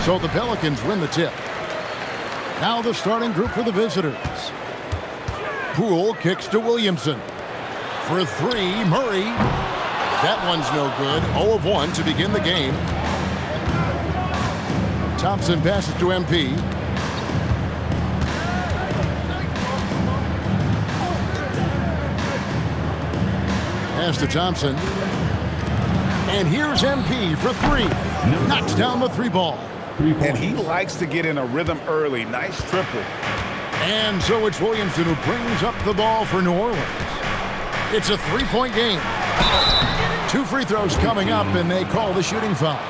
So the Pelicans win the tip. Now the starting group for the visitors. Poole kicks to Williamson. For three, Murray. That one's no good. 0 of 1 to begin the game. Thompson passes to MP. Pass to Thompson. And here's MP for three. Knocks down the three ball. And he likes to get in a rhythm early. Nice triple. And so it's Williamson who brings up the ball for New Orleans. It's a three-point game. 2 free throws coming up, and they call the shooting foul.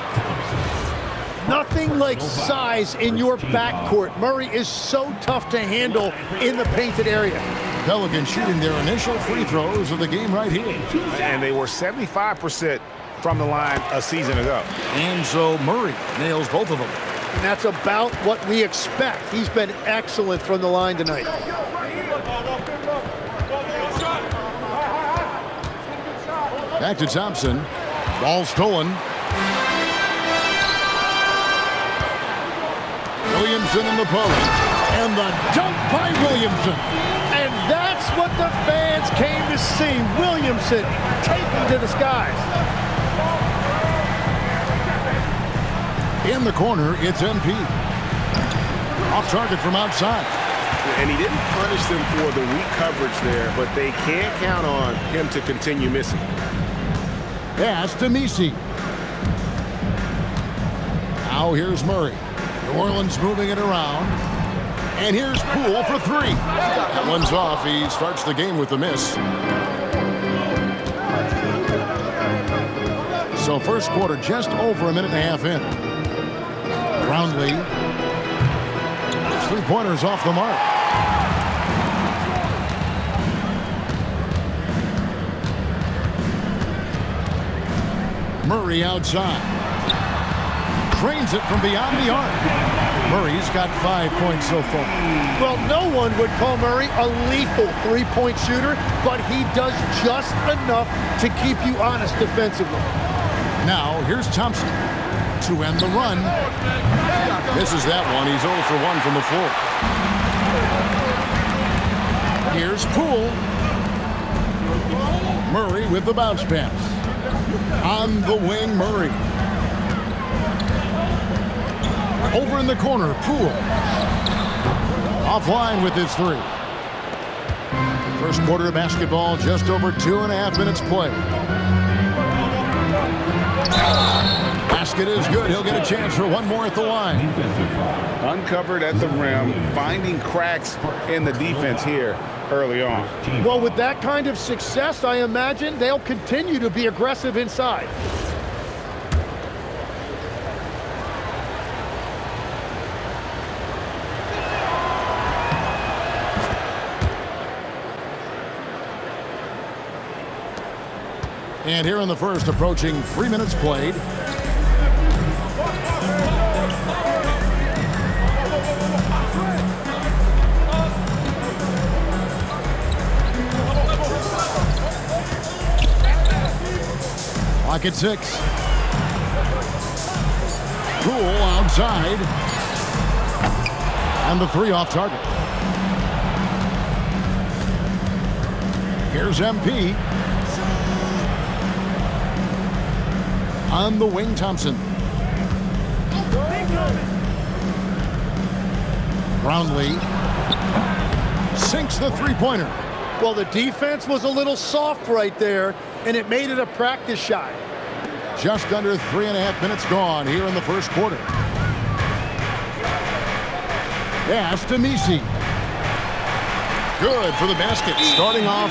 Nothing like size in your backcourt. Murray is so tough to handle in the painted area. Pelicans shooting their initial free throws of the game right here. And they were 75% from the line a season ago. And so Murray nails both of them. And that's about what we expect. He's been excellent from the line tonight. Back to Thompson. Ball stolen. Williamson in the post. And the dunk by Williamson. And that's what the fans came to see. Williamson taking to the skies. In the corner, it's MP. Off target from outside. And he didn't punish them for the weak coverage there, but they can't count on him to continue missing. Pass to Misi. Now here's Murray. New Orleans moving it around. And here's Poole for three. That one's off. He starts the game with a miss. So first quarter just over a minute and a half in. Brownlee. His three-pointers off the mark. Murray outside. Trains it from beyond the arc. Murray's got 5 points so far. Well, no one would call Murray a lethal three-point shooter, but he does just enough to keep you honest defensively. Now, here's Thompson to end the run. Misses that one. He's 0 for 1 from the floor. Here's Poole. Murray with the bounce pass. On the wing, Murray. Over in the corner, Poole. Offline with his three. First quarter of basketball, just over 2.5 minutes played. Basket is good. He'll get a chance for one more at the line. Uncovered at the rim, finding cracks in the defense here early on. Well, with that kind of success, I imagine they'll continue to be aggressive inside. And here in the first, approaching 3 minutes played. Clock at 6. Poole outside. And the three off target. Here's MP. On the wing, Thompson. Brownlee sinks the three-pointer. Well, the defense was a little soft right there, and it made it a practice shot. Just under 3.5 minutes gone here in the first quarter. Pass to Misi. Good for the basket. Starting off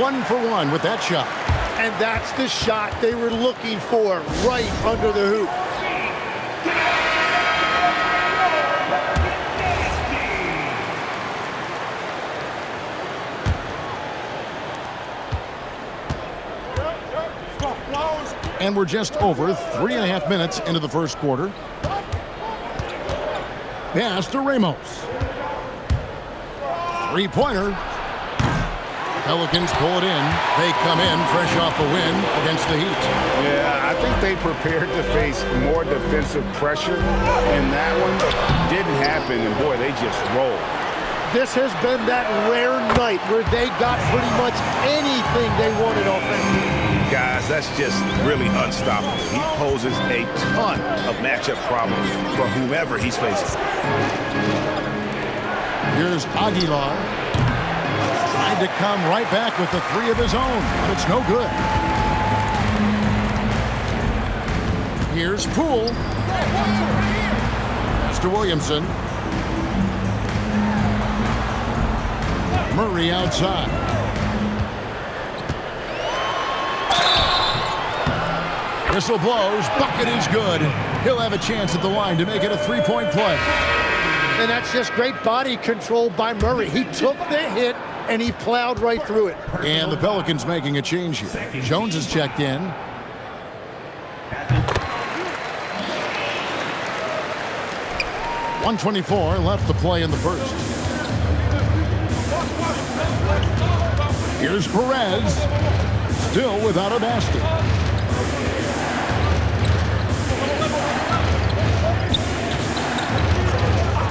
1 for 1 with that shot. And that's the shot they were looking for, right under the hoop. And we're just over 3.5 minutes into the first quarter. Pass to Ramos. Three-pointer. Pelicans pull it in. They come in fresh off a win against the Heat. Yeah, I think they prepared to face more defensive pressure, and that one didn't happen, and boy, they just rolled. This has been that rare night where they got pretty much anything they wanted offensively. Guys, that's just really unstoppable. He poses a ton of matchup problems for whomever he's facing. Here's Aguilar. Tried to come right back with the three of his own, but it's no good. Here's Poole. Mr. Williamson. Murray outside. Whistle blows. Bucket is good. He'll have a chance at the line to make it a three-point play. And that's just great body control by Murray. He took the hit and he plowed right through it. And the Pelicans making a change here. Jones is checked in. .124 left to play in the first. Here's Perez. Still without a basket.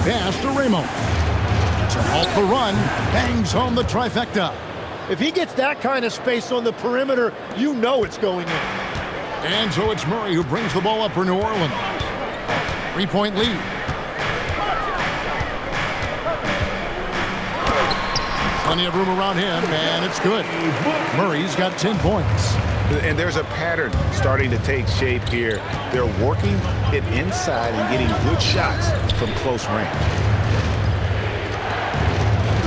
Pass to Ramos. To halt the run, bangs home the trifecta. If he gets that kind of space on the perimeter, you know it's going in. And so it's Murray who brings the ball up for New Orleans. 3-point lead. Plenty of room around him, and it's good. Murray's got 10 points. And there's a pattern starting to take shape here. They're working it inside and getting good shots from close range.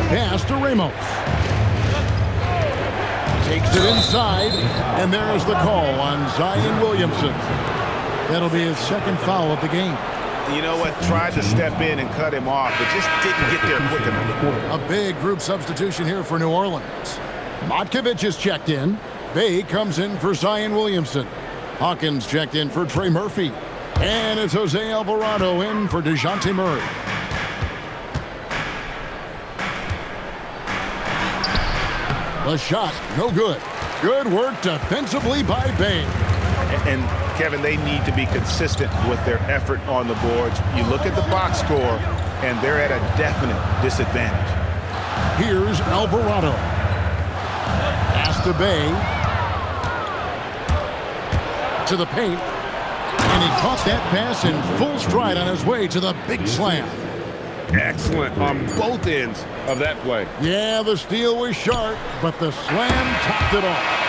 Pass to Ramos. Takes it inside, and there's the call on Zion Williamson. That'll be his second foul of the game. You know what? Tried to step in and cut him off, but just didn't get there quick enough. A big group substitution here for New Orleans. Motkovich is checked in. Bay comes in for Zion Williamson. Hawkins checked in for Trey Murphy. And it's Jose Alvarado in for DeJounte Murray. The shot, no good. Good work defensively by Bay. And Kevin, they need to be consistent with their effort on the boards. You look at the box score, and they're at a definite disadvantage. Here's Alvarado. Pass to Bay. To the paint. And he caught that pass in full stride on his way to the big slam. Excellent on both ends of that play. Yeah, the steal was sharp, but the slam topped it off.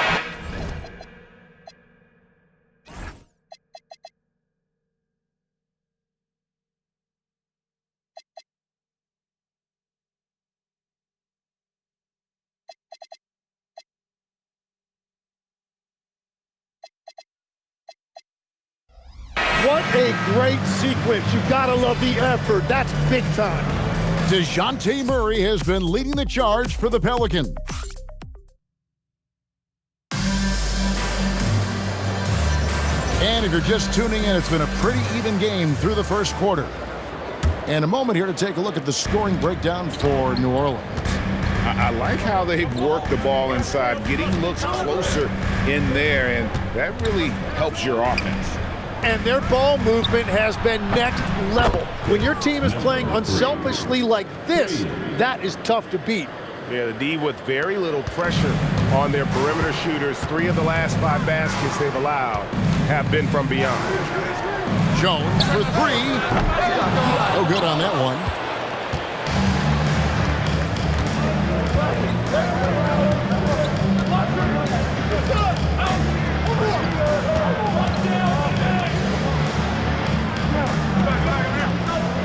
What a great sequence. You gotta love the effort. That's big time. DeJounte Murray has been leading the charge for the Pelicans. And if you're just tuning in, it's been a pretty even game through the first quarter. And a moment here to take a look at the scoring breakdown for New Orleans. I like how they've worked the ball inside, getting looks closer in there, and that really helps your offense. And their ball movement has been next level. When your team is playing unselfishly like this, that is tough to beat. Yeah, the D with very little pressure on their perimeter shooters. 3 of the last 5 baskets they've allowed have been from beyond. Jones for 3. No good on that one.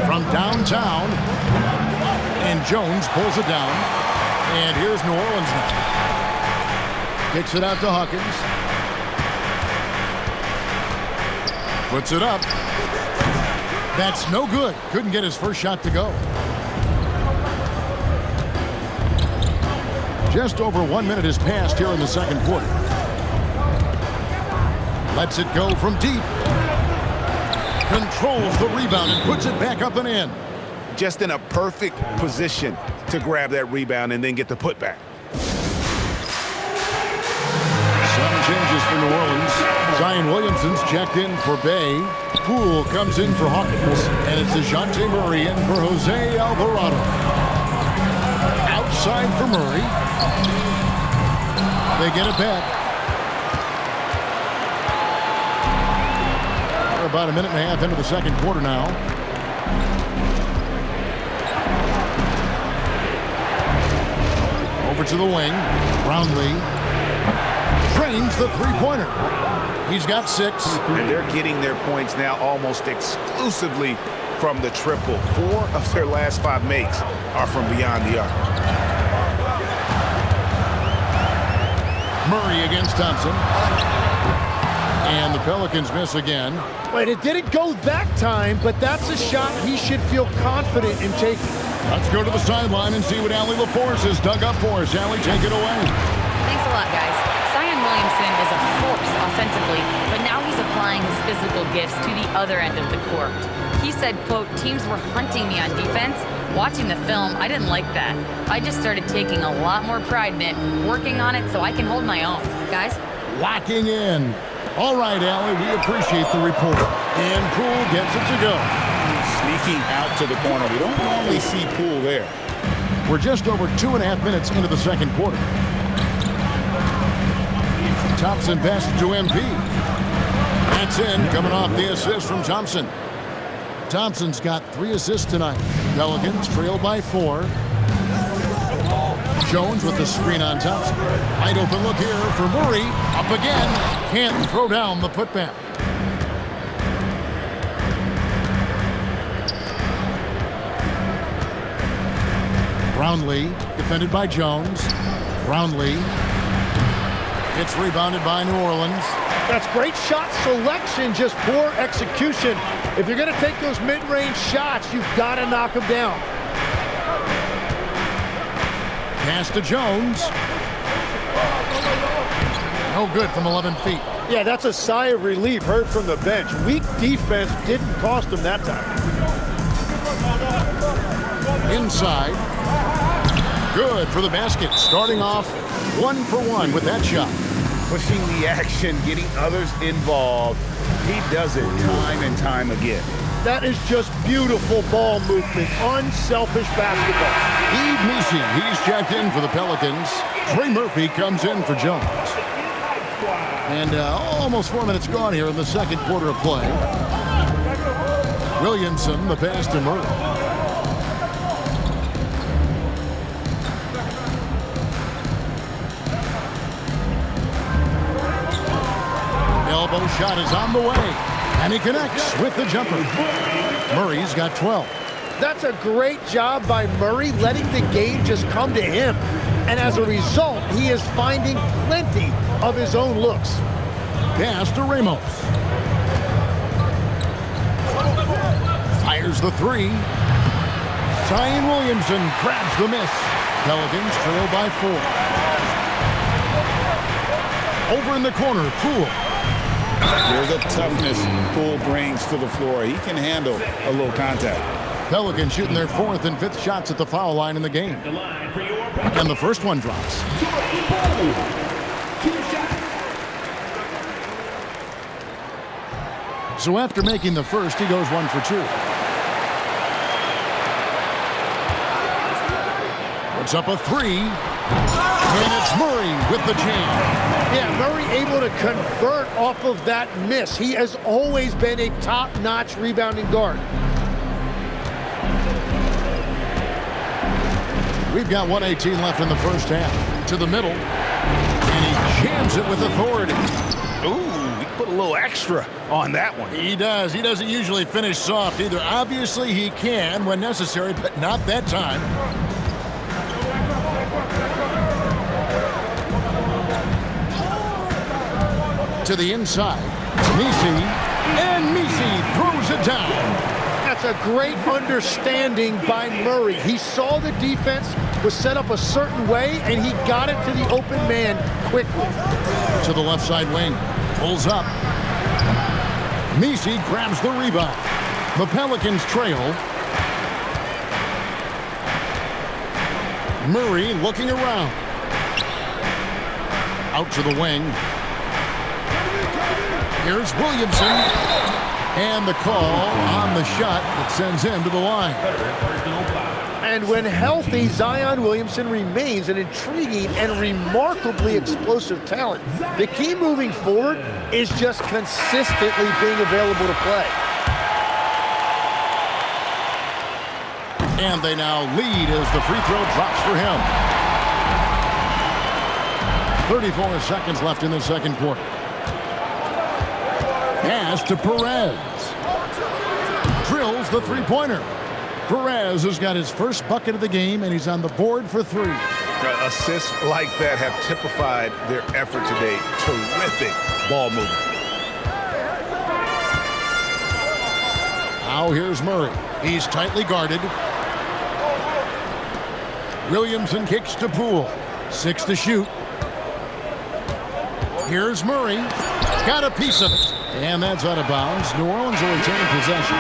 From downtown, and Jones pulls it down, and here's New Orleans now. Kicks it out to Hawkins. Puts it up. That's no good. Couldn't get his first shot to go. Just over 1 minute has passed here in the second quarter. Lets it go from deep. Controls the rebound and puts it back up and in. Just in a perfect position to grab that rebound and then get the putback. changes for New Orleans. Zion Williamson's checked in for Bay. Poole comes in for Hawkins. And it's DeJounte Murray in for Jose Alvarado. Outside for Murray. They get it back. We're about a minute and a half into the second quarter now. Over to the wing. Brownlee drains the three-pointer. He's got 6. And they're getting their points now almost exclusively from the triple. 4 of their last 5 makes are from beyond the arc. Murray against Thompson. And the Pelicans miss again. Wait, it didn't go that time, but that's a shot he should feel confident in taking. Let's go to the sideline and see what Allie LaForce has dug up for us. Allie, take it away. Thanks a lot, guys. Zion Williamson is a force offensively, but now he's applying his physical gifts to the other end of the court. He said, quote, teams were hunting me on defense. Watching the film, I didn't like that. I just started taking a lot more pride in it, working on it so I can hold my own. Guys? Locking in. All right, Allie, we appreciate the report. And Poole gets it to go. Sneaking out to the corner. We don't normally see Poole there. We're just over 2.5 minutes into the second quarter. Thompson passes to MP. That's in, coming off the assist from Thompson. Thompson's got 3 assists tonight. Pelicans trail by 4. Jones with the screen on Thompson. Wide open look here for Murray. Up again. Can't throw down the putback. Brownlee defended by Jones. Brownlee. It's rebounded by New Orleans. That's great shot selection, just poor execution. If you're going to take those mid-range shots, you've got to knock them down. Pass to Jones. No good from 11 feet. Yeah, that's a sigh of relief heard from the bench. Weak defense didn't cost them that time. Inside. Good for the basket. Starting off 1 for 1 with that shot. Pushing the action, getting others involved. He does it time and time again. That is just beautiful ball movement, unselfish basketball. Eve Misi, he's checked in for the Pelicans. Trey Murphy comes in for Jones. And almost 4 minutes gone here in the second quarter of play. Williamson, the pass to Murray. Elbow shot is on the way. And he connects with the jumper. Murray's got 12. That's a great job by Murray, letting the game just come to him. And as a result, he is finding plenty of his own looks. Pass to Ramos. Fires the 3. Zion Williamson grabs the miss. Pelicans trail by 4. Over in the corner, Poole. There's a toughness Poole brings to the floor. He can handle a little contact. Pelicans shooting their 4th and 5th shots at the foul line in the game. And the first one drops. So after making the first, he goes 1 for 2. Puts up a 3. And it's Murray with the jam. Yeah, Murray able to convert off of that miss. He has always been a top-notch rebounding guard. We've got 1:18 left in the first half. To the middle. And he jams it with authority. Ooh, he put a little extra on that one. He does. He doesn't usually finish soft either. Obviously, he can when necessary, but not that time. To the inside. Misi. And Misi throws it down. That's a great understanding by Murray. He saw the defense was set up a certain way, and he got it to the open man quickly. To the left side wing. Pulls up. Misi grabs the rebound. The Pelicans trail. Murray looking around. Out to the wing. Here's Williamson. And the call on the shot that sends him to the line. And when healthy, Zion Williamson remains an intriguing and remarkably explosive talent. The key moving forward is just consistently being available to play. And they now lead as the free throw drops for him. 34 seconds left in the second quarter. Pass to Perez. Drills the three-pointer. Perez has got his first bucket of the game, and he's on the board for 3. Assists like that have typified their effort today. Terrific ball movement. Now here's Murray. He's tightly guarded. Williamson kicks to Poole. 6 to shoot. Here's Murray. Got a piece of it. And that's out of bounds. New Orleans will retain possession.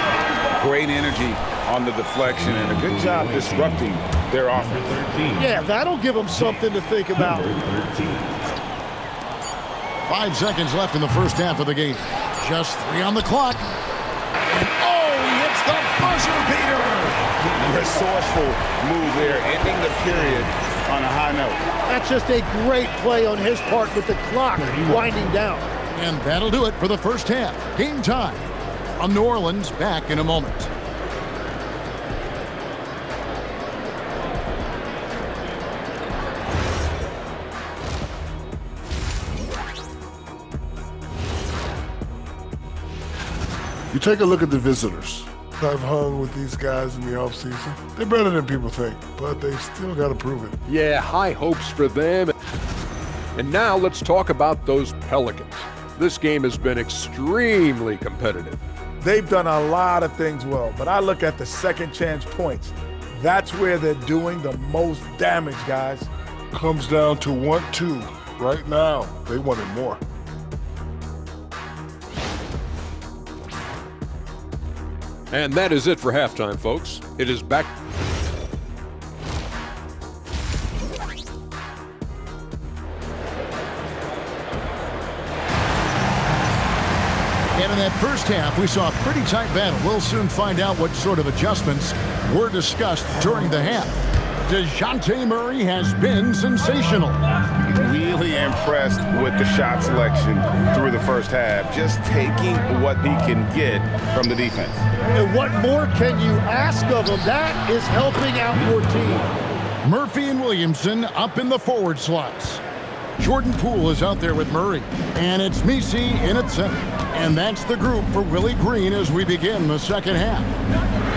Great energy on the deflection and a good job disrupting their offense. Yeah, that'll give them something to think about. 5 seconds left in the first half of the game. Just 3 on the clock. And he hits the buzzer beater. Resourceful move there, ending the period on a high note. That's just a great play on his part with the clock winding down. And that'll do it for the first half. Game time. On New Orleans, back in a moment. You take a look at the visitors. I've hung with these guys in the offseason. They're better than people think, but they still got to prove it. Yeah, high hopes for them. And now let's talk about those Pelicans. This game has been extremely competitive. They've done a lot of things well, but I look at the second chance points. That's where they're doing the most damage, guys. Comes down to 1-2. Right now, they wanted more. And that is it for halftime, folks. It is back. And in that first half, we saw a pretty tight battle. We'll soon find out what sort of adjustments were discussed during the half. DeJounte Murray has been sensational. Really impressed with the shot selection through the first half. Just taking what he can get from the defense. And what more can you ask of him? That is helping out your team. Murphy and Williamson up in the forward slots. Jordan Poole is out there with Murray. And it's Misi in at center. And that's the group for Willie Green as we begin the second half.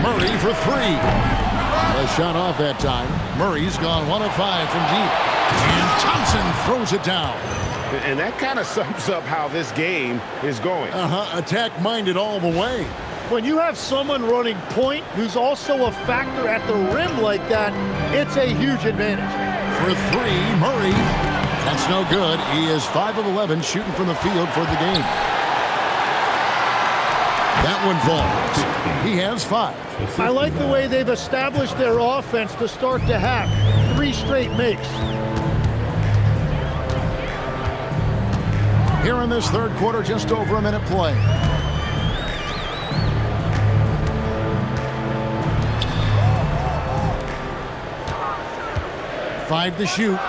Murray for 3. A shot off that time. Murray's gone 1 of 5 from deep. And Thompson throws it down. And that kind of sums up how this game is going. Attack-minded all the way. When you have someone running point who's also a factor at the rim like that, it's a huge advantage. For 3, Murray. That's no good. He is 5 of 11 shooting from the field for the game. That one falls. He has 5. I like the way they've established their offense to start the half. 3 straight makes. Here in this third quarter, just over a minute play. Five to shoot.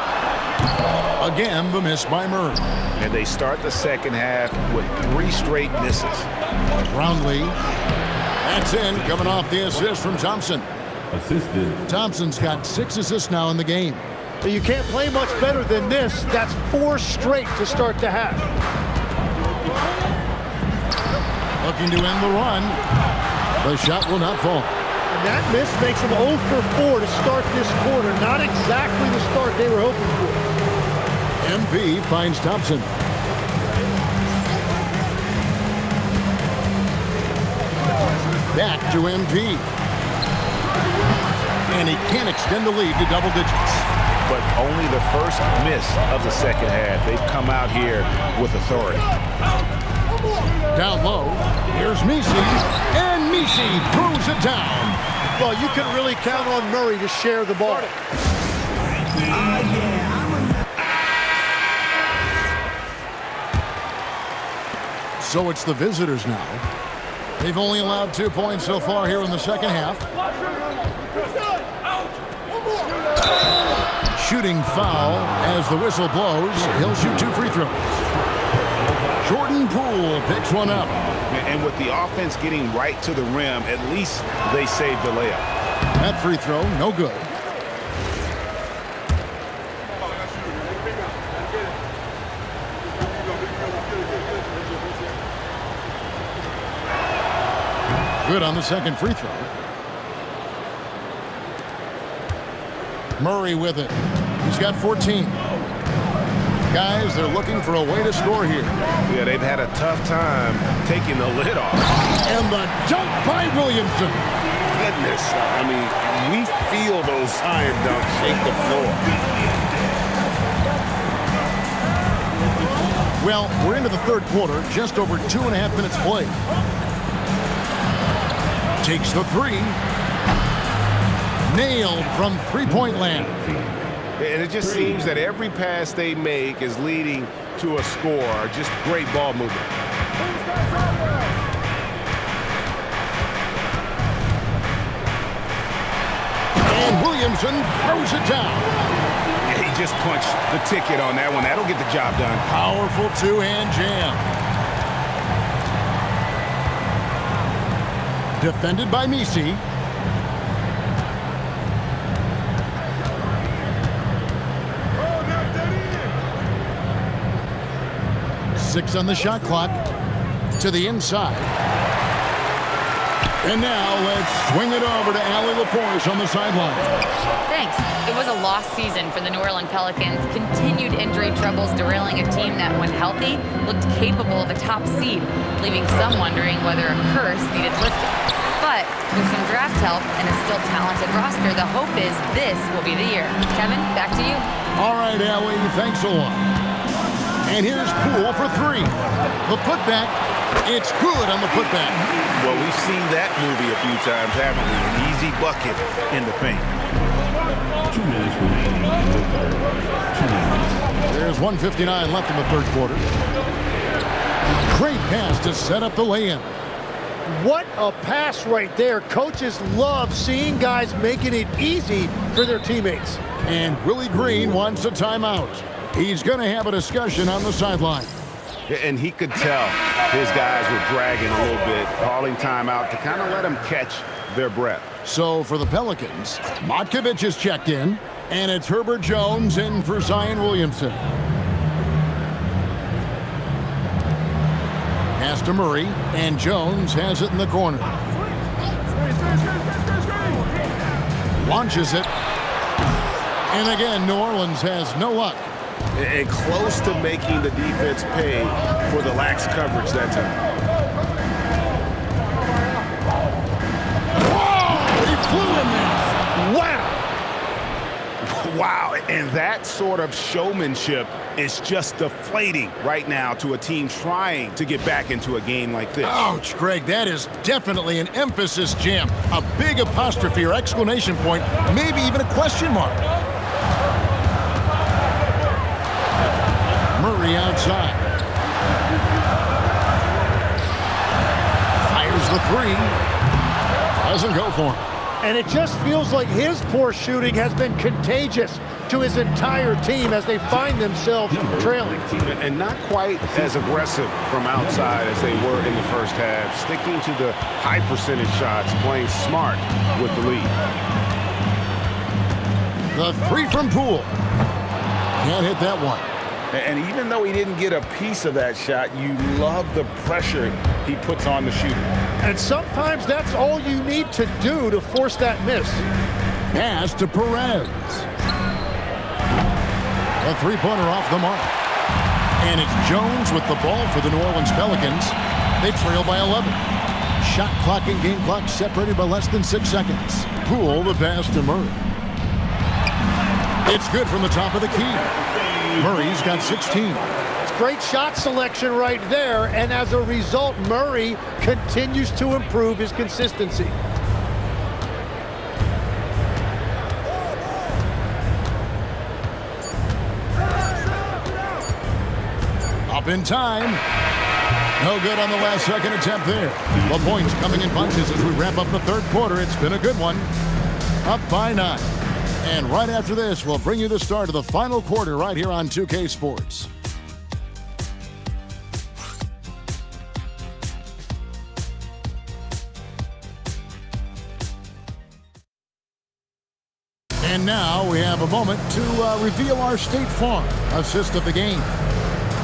Again, the miss by Murray. And they start the second half with 3 straight misses. Brownlee. That's in, coming off the assist from Thompson. Assisted. Thompson's got 6 assists now in the game. You can't play much better than this. That's 4 straight to start the half. Looking to end the run. The shot will not fall. And that miss makes them 0 for 4 to start this quarter. Not exactly the start they were hoping for. MP finds Thompson. Back to MP. And he can't extend the lead to double digits. But only the first miss of the second half. They've come out here with authority. Down low, here's Misi, and Misi throws it down. Well, you can really count on Murray to share the ball. So it's the visitors now. They've only allowed 2 points so far here in the second half. Shooting foul as the whistle blows. He'll shoot 2 free throws. Jordan Poole picks one up. And with the offense getting right to the rim, at least they saved the layup. That free throw, no good. Good on the second free throw. Murray with it. He's got 14. Guys, they're looking for a way to score here. Yeah, they've had a tough time taking the lid off. And the dunk by Williamson. Goodness, I mean, we feel those iron dunks shake the floor. Well, we're into the third quarter, just over 2.5 minutes played. Takes the three. Nailed from three-point land. And it just seems that every pass they make is leading to a score. Just great ball movement. And Williamson throws it down. Yeah, he just punched the ticket on that one. That'll get the job done. Powerful two-hand jam. Defended by Misi. Six on the shot clock. To the inside. And now let's swing it over to Allie LaForce on the sideline. Thanks. It was a lost season for the New Orleans Pelicans. Continued injury troubles derailing a team that, when healthy, looked capable of a top seed, leaving some wondering whether a curse needed lifting. But with some draft help and a still talented roster, the hope is this will be the year. Kevin, back to you. All right, Allie, thanks a lot. And here's Poole for three. The putback. It's good on the putback. Well, we've seen that movie a few times, haven't we? An easy bucket in the paint. 2 minutes remaining in the third. 2 minutes. There's 1:59 left in the third quarter. Great pass to set up the lay-in. What a pass right there. Coaches love seeing guys making it easy for their teammates. And Willie Green wants a timeout. He's going to have a discussion on the sideline. And he could tell his guys were dragging a little bit, calling timeout to kind of let them catch their breath. So for the Pelicans, Matkovich is checked in, and it's Herbert Jones in for Zion Williamson. Pass to Murray, and Jones has it in the corner. Launches it. And again, New Orleans has no luck. And close to making the defense pay for the lax coverage that time. Whoa! He flew in there. Wow! Wow, and that sort of showmanship is just deflating right now to a team trying to get back into a game like this. Ouch, Greg, that is definitely an emphasis jam. A big apostrophe or exclamation point, maybe even a question mark. Murray outside. Fires the three. Doesn't go for him. And it just feels like his poor shooting has been contagious to his entire team as they find themselves trailing. And not quite as aggressive from outside as they were in the first half, sticking to the high percentage shots, playing smart with the lead. The three from Poole. Can't hit that one. And even though he didn't get a piece of that shot, you love the pressure he puts on the shooter. And sometimes that's all you need to do to force that miss. Pass to Perez. A three-pointer off the mark. And it's Jones with the ball for the New Orleans Pelicans. They trail by 11. Shot clock and game clock separated by less than 6 seconds. Poole the pass to Murray. It's good from the top of the key. Murray's got 16. Great shot selection right there, and as a result, Murray continues to improve his consistency. Up in time. No good on the last second attempt there. The points coming in bunches as we wrap up the third quarter. It's been a good one. Up by 9. And right after this, we'll bring you the start of the final quarter right here on 2K Sports. And now we have a moment to reveal our State Farm assist of the game.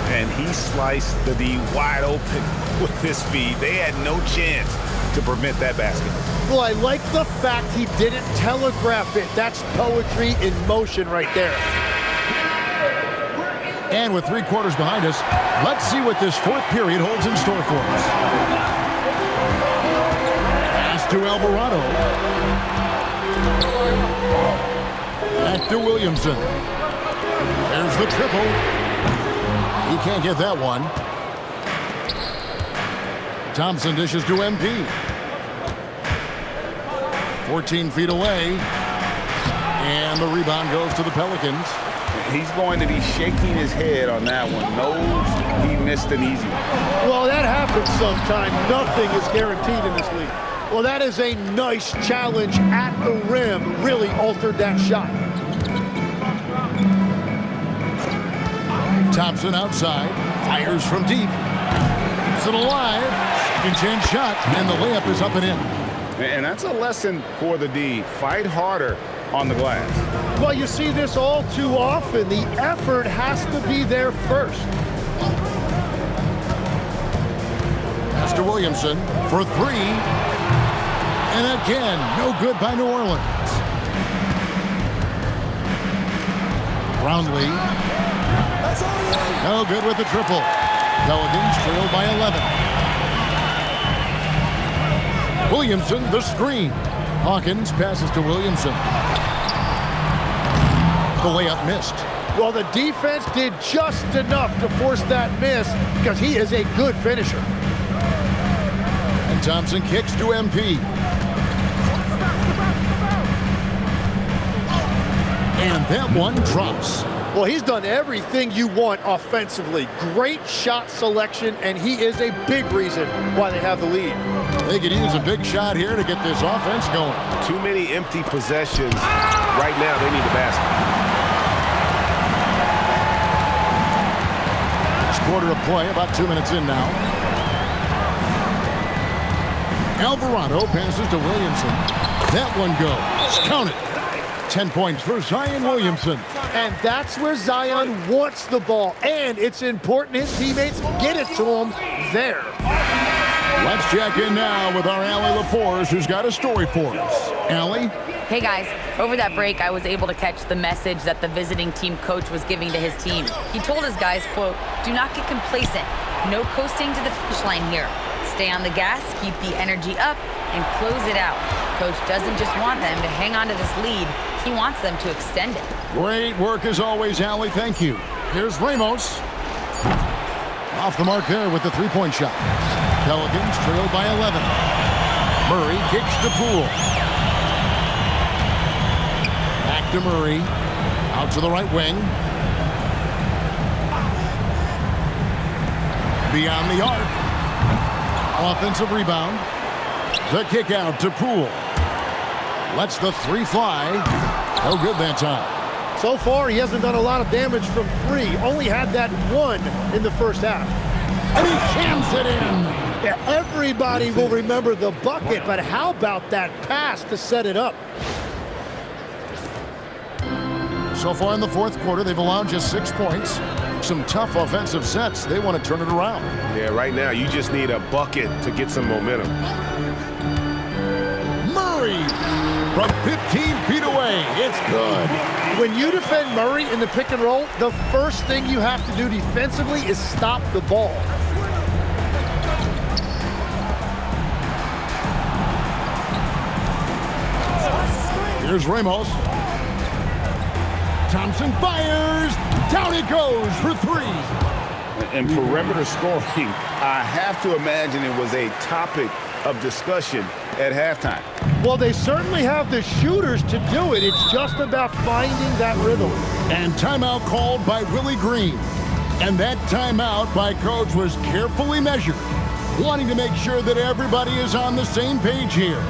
And he sliced the D wide open with his feet. They had no chance to prevent that basket. Well, I like the fact he didn't telegraph it. That's poetry in motion right there. And with 3 quarters behind us, let's see what this fourth period holds in store for us. Pass to Alvarado. Back to Williamson. There's the triple. He can't get that one. Thompson dishes to MP. 14 feet away. And the rebound goes to the Pelicans. He's going to be shaking his head on that one. Knows he missed an easy one. Well, that happens sometime. Nothing is guaranteed in this league. Well, that is a nice challenge at the rim. Really altered that shot. Thompson outside. Fires from deep. Keeps it alive. Second chance shot. And the layup is up and in. And that's a lesson for the D. Fight harder on the glass. Well, you see this all too often. The effort has to be there first. Pass to Williamson for 3. And again, no good by New Orleans. Brownlee. No good with the triple. Pelicans trailed by 11. Williamson, the screen. Hawkins passes to Williamson. The layup missed. Well, the defense did just enough to force that miss because he is a good finisher. And Thompson kicks to MP. And that one drops. Well, he's done everything you want offensively. Great shot selection, and he is a big reason why they have the lead. They could use a big shot here to get this offense going. Too many empty possessions. Right now, they need the basket. Last quarter of play, about 2 minutes in now. Alvarado passes to Williamson. That one goes. Count it. 10 points for Zion Williamson. And that's where Zion wants the ball. And it's important his teammates get it to him there. Let's check in now with our Allie LaForce, who's got a story for us. Allie? Hey guys, over that break, I was able to catch the message that the visiting team coach was giving to his team. He told his guys, quote, "Do not get complacent. No coasting to the finish line here. Stay on the gas, keep the energy up, and close it out." Coach doesn't just want them to hang on to this lead. He wants them to extend it. Great work as always, Allie. Thank you. Here's Ramos. Off the mark there with the three-point shot. Pelicans trailed by 11. Murray kicks to Poole. Back to Murray. Out to the right wing. Beyond the arc. Offensive rebound. The kick out to Poole. Lets the three fly. No good that time. So far, he hasn't done a lot of damage from 3. Only had that 1 in the first half. And he jams it in. Yeah, everybody will remember the bucket, but how about that pass to set it up? So far in the fourth quarter, they've allowed just 6 points. Some tough offensive sets. They want to turn it around. Yeah, right now, you just need a bucket to get some momentum. Murray from 15 feet away. It's good. When you defend Murray in the pick and roll, the first thing you have to do defensively is stop the ball. Here's Ramos. Thompson fires. Down it goes for 3. And perimeter scoring, I have to imagine it was a topic of discussion at halftime. Well, they certainly have the shooters to do it. It's just about finding that rhythm. And timeout called by Willie Green. And that timeout by coach was carefully measured, wanting to make sure that everybody is on the same page here.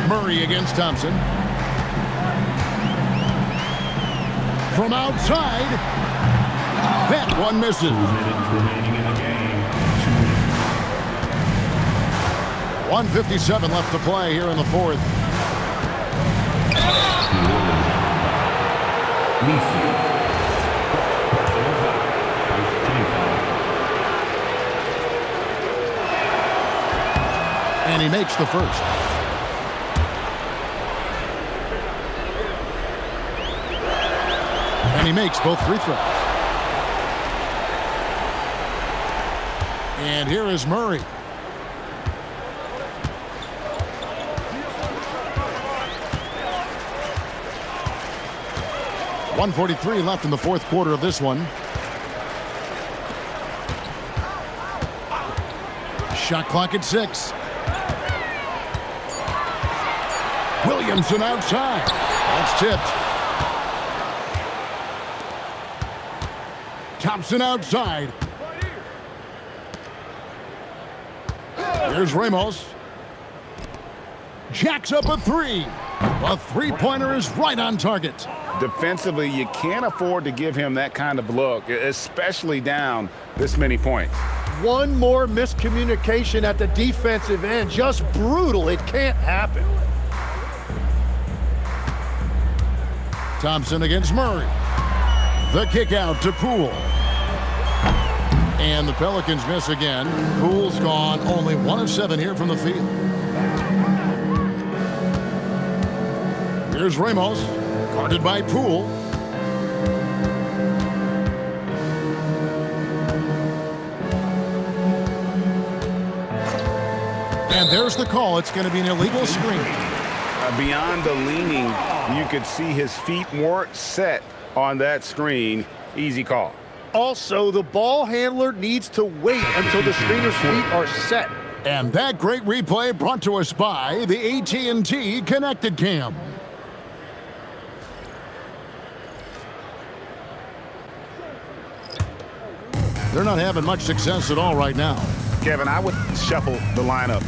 Murray against Thompson. From outside, that one misses. 2 minutes remaining in the game. 1:57 left to play here in the fourth. And he makes the first. And he makes both free throws. And here is Murray. .143 left in the fourth quarter of this one. Shot clock at 6. Williamson outside. That's tipped. Thompson outside. Here's Ramos. Jacks up a 3. A three-pointer is right on target. Defensively, you can't afford to give him that kind of look, especially down this many points. One more miscommunication at the defensive end. Just brutal. It can't happen. Thompson against Murray. The kick out to Poole. And the Pelicans miss again. Poole's gone only 1 of 7 here from the field. Here's Ramos, guarded by Poole. And there's the call. It's going to be an illegal screen. Beyond the leaning, you could see his feet weren't set on that screen. Easy call. Also, the ball handler needs to wait until the screener's feet are set. And that great replay brought to us by the AT&T Connected Cam. They're not having much success at all right now. Kevin, I would shuffle the lineup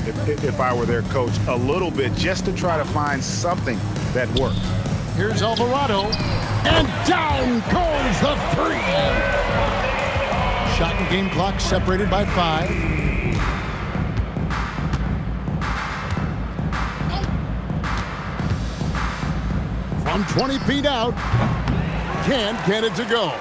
if I were their coach a little bit just to try to find something that works. Here's Alvarado, and down goes the 3. Shot and game clock separated by 5. From 20 feet out, can't get it to go.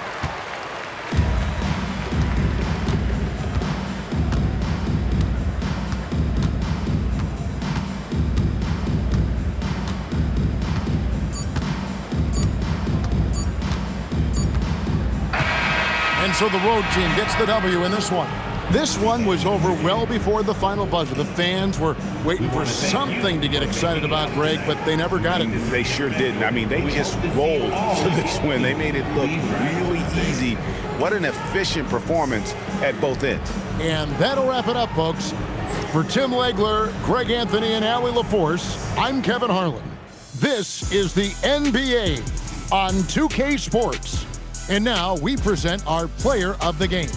And so the road team gets the W in this one. This one was over well before the final buzzer. The fans were waiting for something to get excited about, Greg, but they never got it. They sure didn't. I mean, they just rolled to this win. They made it look really easy. What an efficient performance at both ends. And that'll wrap it up, folks. For Tim Legler, Greg Anthony, and Allie LaForce, I'm Kevin Harlan. This is the NBA on 2K Sports. And now we present our player of the game.